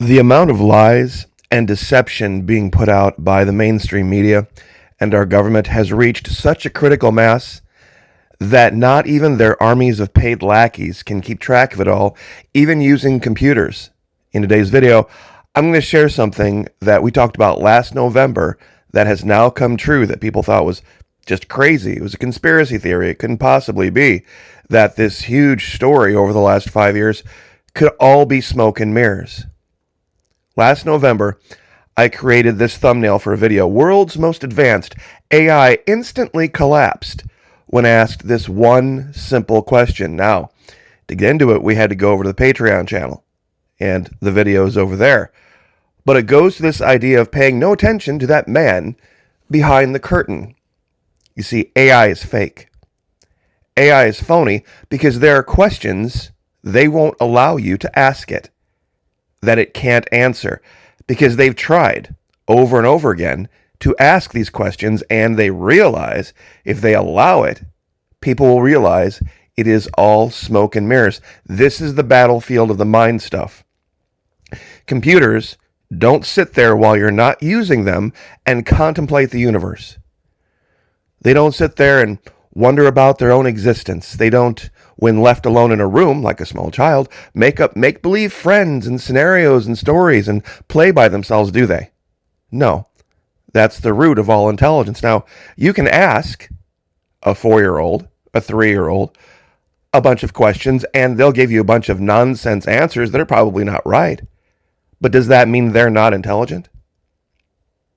The amount of lies and deception being put out by the mainstream media and our government has reached such a critical mass that not even their armies of paid lackeys can keep track of it all, even using computers. In today's video, I'm going to share something that we talked about last November that has now come true that people thought was just crazy. It was a conspiracy theory. It couldn't possibly be that this huge story over the last 5 years could all be smoke and mirrors. Last November, I created this thumbnail for a video. World's most advanced AI instantly collapsed when asked this one simple question. Now, to get into it, we had to go over to the Patreon channel, and the video is over there. But it goes to this idea of paying no attention to that man behind the curtain. You see, AI is fake. AI is phony because there are questions they won't allow you to ask it, that it can't answer, because they've tried over and over again to ask these questions, and they realize if they allow it, people will realize it is all smoke and mirrors. This is the battlefield of the mind stuff. Computers don't sit there while you're not using them and contemplate the universe. They don't sit there and wonder about their own existence. They don't, when left alone in a room like a small child, make believe friends and scenarios and stories and play by themselves, do they? No. That's the root of all intelligence. Now, you can ask a 4-year-old, a 3-year-old, a bunch of questions, and they'll give you a bunch of nonsense answers that are probably not right. But does that mean they're not intelligent?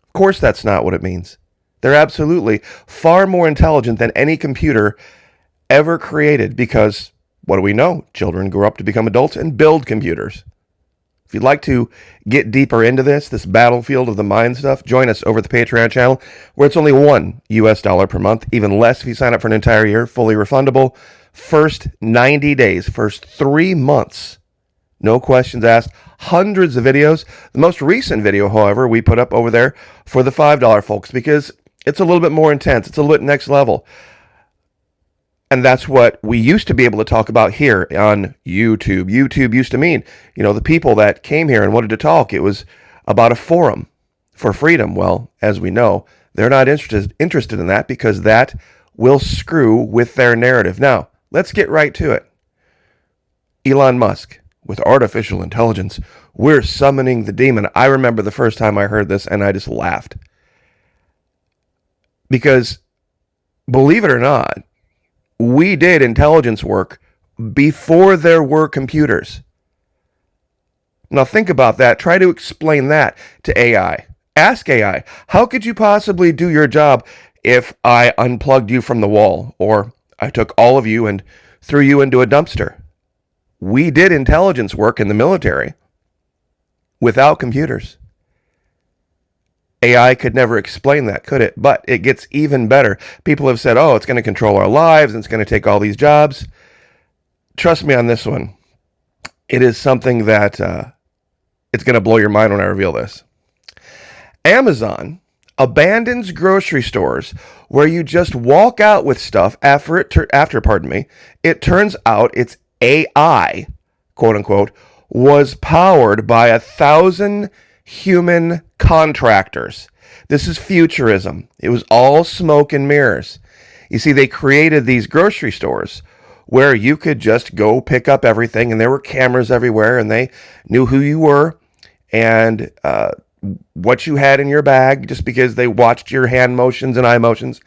Of course, that's not what it means. They're absolutely far more intelligent than any computer ever created, because what do we know? Children grow up to become adults and build computers. If you'd like to get deeper into this battlefield of the mind stuff, join us over at the Patreon channel, where it's only $1 per month, even less if you sign up for an entire year, fully refundable. First 90 days, first 3 months, no questions asked, hundreds of videos. The most recent video, however, we put up over there for the $5 folks, because it's a little bit more intense. It's a little bit next level. And that's what we used to be able to talk about here on YouTube. YouTube used to mean, the people that came here and wanted to talk. It was about a forum for freedom. Well, as we know, they're not interested in that, because that will screw with their narrative. Now, let's get right to it. Elon Musk, with artificial intelligence, we're summoning the demon. I remember the first time I heard this and I just laughed. Because, believe it or not, we did intelligence work before there were computers. Now think about that. Try to explain that to AI. Ask AI, how could you possibly do your job if I unplugged you from the wall, or I took all of you and threw you into a dumpster? We did intelligence work in the military without computers. AI could never explain that, could it? But it gets even better. People have said, it's going to control our lives and it's going to take all these jobs. Trust me on this one. It is something that it's going to blow your mind when I reveal this. Amazon abandons grocery stores where you just walk out with stuff after it turns out its AI, quote unquote, was powered by 1,000 human contractors. This is futurism. It was all smoke and mirrors. You see, they created these grocery stores where you could just go pick up everything, and there were cameras everywhere, and they knew who you were and what you had in your bag, just because they watched your hand motions and eye motions.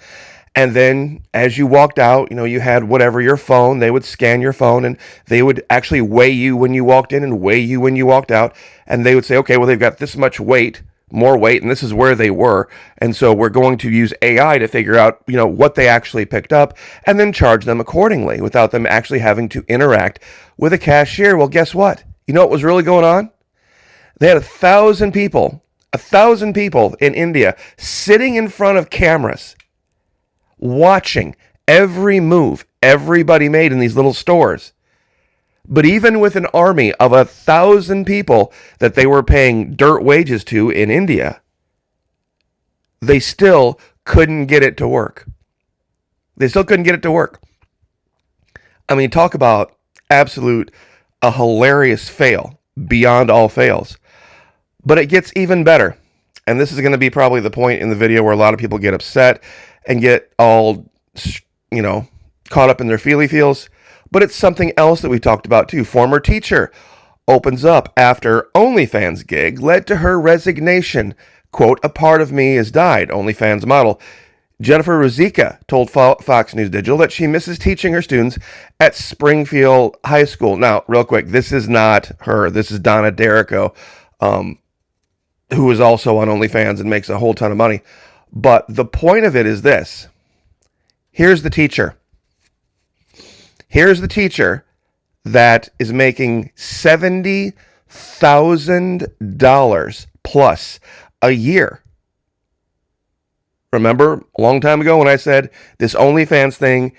And then as you walked out, you had whatever, your phone. They would scan your phone, and they would actually weigh you when you walked in and weigh you when you walked out. And they would say, okay, well, they've got this much weight, more weight, and this is where they were. And so we're going to use AI to figure out, what they actually picked up, and then charge them accordingly without them actually having to interact with a cashier. Well, guess what? You know what was really going on? They had 1,000 people in India sitting in front of cameras, watching every move everybody made in these little stores. But even with an army of 1,000 people that they were paying dirt wages to in India, they still couldn't get it to work. I mean, talk about a hilarious fail beyond all fails. But it gets even better. And this is going to be probably the point in the video where a lot of people get upset and get all, caught up in their feely-feels. But it's something else that we talked about too. Former teacher opens up after OnlyFans gig led to her resignation. Quote, "A part of me has died," OnlyFans model Jennifer Ruzicka told Fox News Digital that she misses teaching her students at Springfield High School. Now, real quick, this is not her. This is Donna Derrico, who is also on OnlyFans and makes a whole ton of money. But the point of it is this. Here's the teacher. Here's the teacher that is making $70,000 plus a year. Remember a long time ago when I said this OnlyFans thing,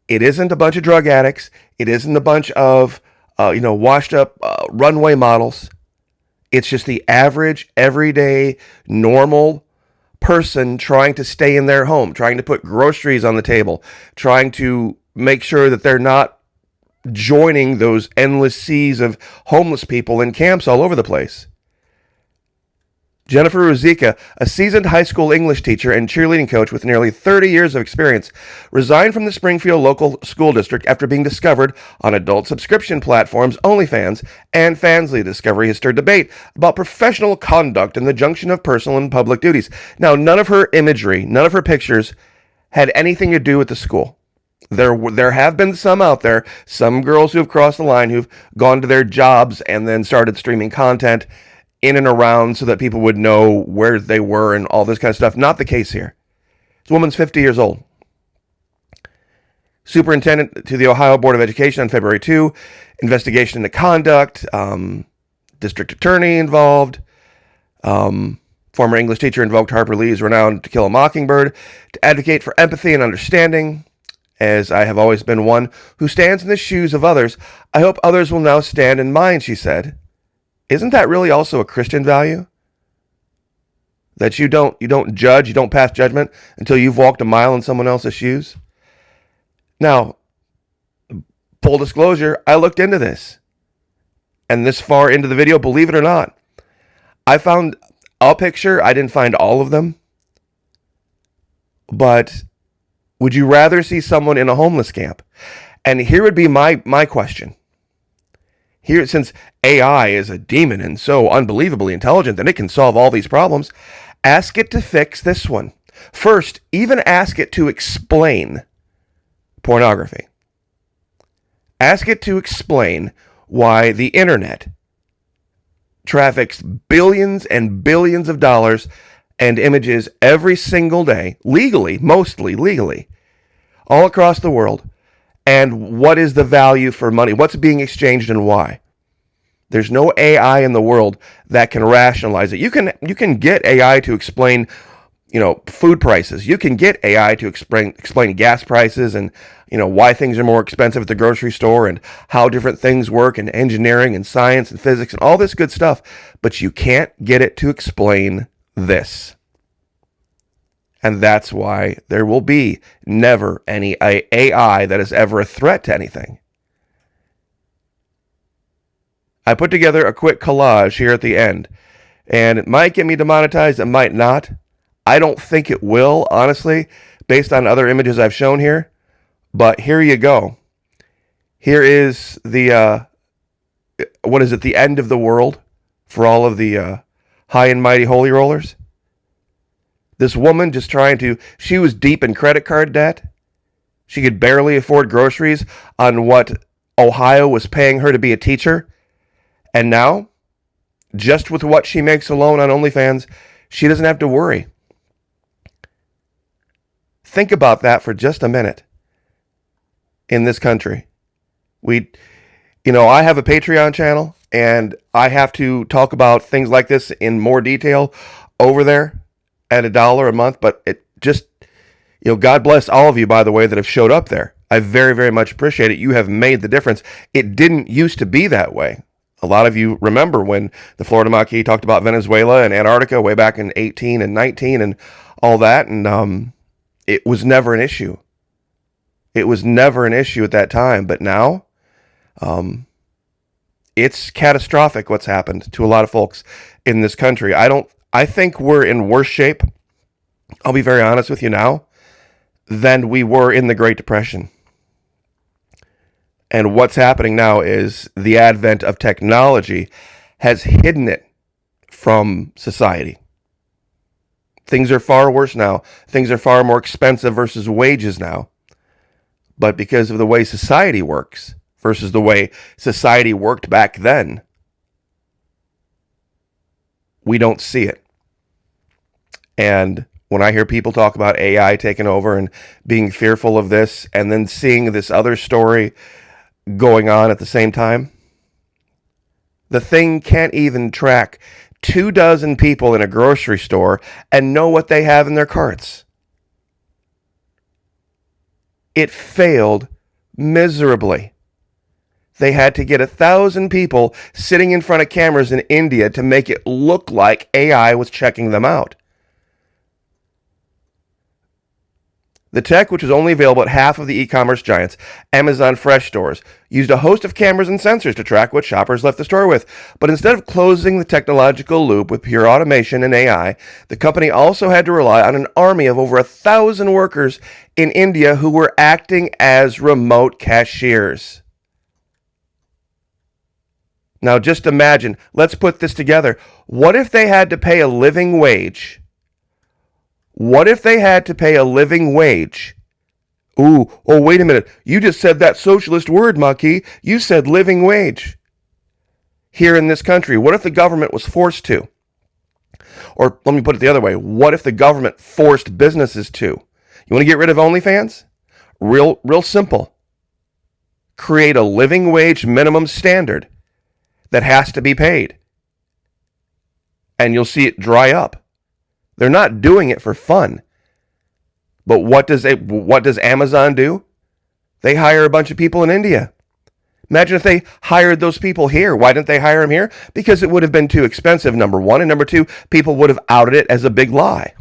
it isn't a bunch of drug addicts. It isn't a bunch of, washed up runway models. It's just the average, everyday, normal person trying to stay in their home, trying to put groceries on the table, trying to make sure that they're not joining those endless seas of homeless people in camps all over the place. Jennifer Ruzicka, a seasoned high school English teacher and cheerleading coach with nearly 30 years of experience, resigned from the Springfield local school district after being discovered on adult subscription platforms OnlyFans and Fansly. Discovery has stirred debate about professional conduct and the junction of personal and public duties. Now, none of her imagery, none of her pictures had anything to do with the school. There have been some out there, some girls who have crossed the line, who've gone to their jobs and then started streaming content in and around so that people would know where they were and all this kind of stuff. Not the case here. This woman's 50 years old. Superintendent to the Ohio Board of Education on February 2. Investigation into conduct. District attorney involved. Former English teacher invoked Harper Lee's renowned To Kill a Mockingbird to advocate for empathy and understanding. As I have always been one who stands in the shoes of others, I hope others will now stand in mine, she said. Isn't that really also a Christian value? That you don't judge, you don't pass judgment until you've walked a mile in someone else's shoes? Now, full disclosure, I looked into this. And this far into the video, believe it or not, I found a picture. I didn't find all of them. But would you rather see someone in a homeless camp? And here would be my question. Here, since AI is a demon and so unbelievably intelligent that it can solve all these problems, ask it to fix this one. First, even ask it to explain pornography. Ask it to explain why the internet traffics billions and billions of dollars and images every single day, legally, mostly legally, all across the world. And what is the value for money? What's being exchanged and why? There's no AI in the world that can rationalize it. You can get AI to explain, food prices. You can get AI to explain gas prices and, why things are more expensive at the grocery store and how different things work in engineering and science and physics and all this good stuff. But you can't get it to explain this. And that's why there will be never any AI that is ever a threat to anything. I put together a quick collage here at the end. And it might get me demonetized, it might not. I don't think it will, honestly, based on other images I've shown here. But here you go. Here is the, the end of the world for all of the high and mighty holy rollers. This woman just she was deep in credit card debt. She could barely afford groceries on what Ohio was paying her to be a teacher. And now, just with what she makes alone on OnlyFans, she doesn't have to worry. Think about that for just a minute. In this country, I have a Patreon channel and I have to talk about things like this in more detail over there at $1 a month, but it just, God bless all of you, by the way, that have showed up there. I very, very much appreciate it. You have made the difference. It didn't used to be that way. A lot of you remember when the Florida Maquis talked about Venezuela and Antarctica way back in 18 and 19 and all that, and it was never an issue. It was never an issue at that time, but now It's catastrophic what's happened to a lot of folks in this country. I think we're in worse shape, I'll be very honest with you now, than we were in the Great Depression. And what's happening now is the advent of technology has hidden it from society. Things are far worse now. Things are far more expensive versus wages now. But because of the way society works versus the way society worked back then, we don't see it. And when I hear people talk about AI taking over and being fearful of this, and then seeing this other story going on at the same time, the thing can't even track 24 people in a grocery store and know what they have in their carts. It failed miserably. They had to get 1,000 people sitting in front of cameras in India to make it look like AI was checking them out. The tech, which was only available at half of the e-commerce giants, Amazon Fresh stores, used a host of cameras and sensors to track what shoppers left the store with. But instead of closing the technological loop with pure automation and AI, the company also had to rely on an army of over 1,000 workers in India who were acting as remote cashiers. Now just imagine, let's put this together. What if they had to pay a living wage? What if they had to pay a living wage? Oh, wait a minute. You just said that socialist word, Maki. You said living wage. Here in this country, what if the government was forced to? Or let me put it the other way. What if the government forced businesses to? You want to get rid of OnlyFans? Real simple. Create a living wage minimum standard that has to be paid. And you'll see it dry up. They're not doing it for fun. But what does Amazon do? They hire a bunch of people in India. Imagine if they hired those people here. Why didn't they hire them here? Because it would have been too expensive, number one. And number two, people would have outed it as a big lie.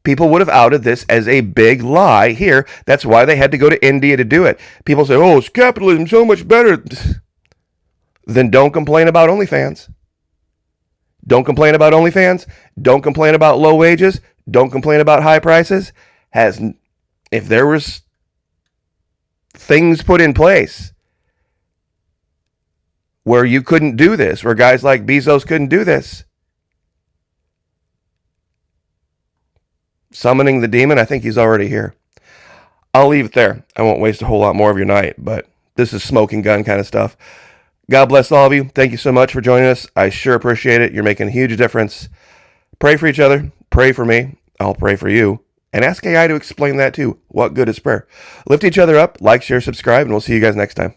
People would have outed this as a big lie here. That's why they had to go to India to do it. People say, oh, it's capitalism so much better. Then don't complain about OnlyFans. Don't complain about OnlyFans. Don't complain about low wages. Don't complain about high prices. If there was things put in place where you couldn't do this, where guys like Bezos couldn't do this, summoning the demon, I think he's already here. I'll leave it there. I won't waste a whole lot more of your night, but this is smoking gun kind of stuff. God bless all of you. Thank you so much for joining us. I sure appreciate it. You're making a huge difference. Pray for each other. Pray for me. I'll pray for you. And ask AI to explain that too. What good is prayer? Lift each other up. Like, share, subscribe, and we'll see you guys next time.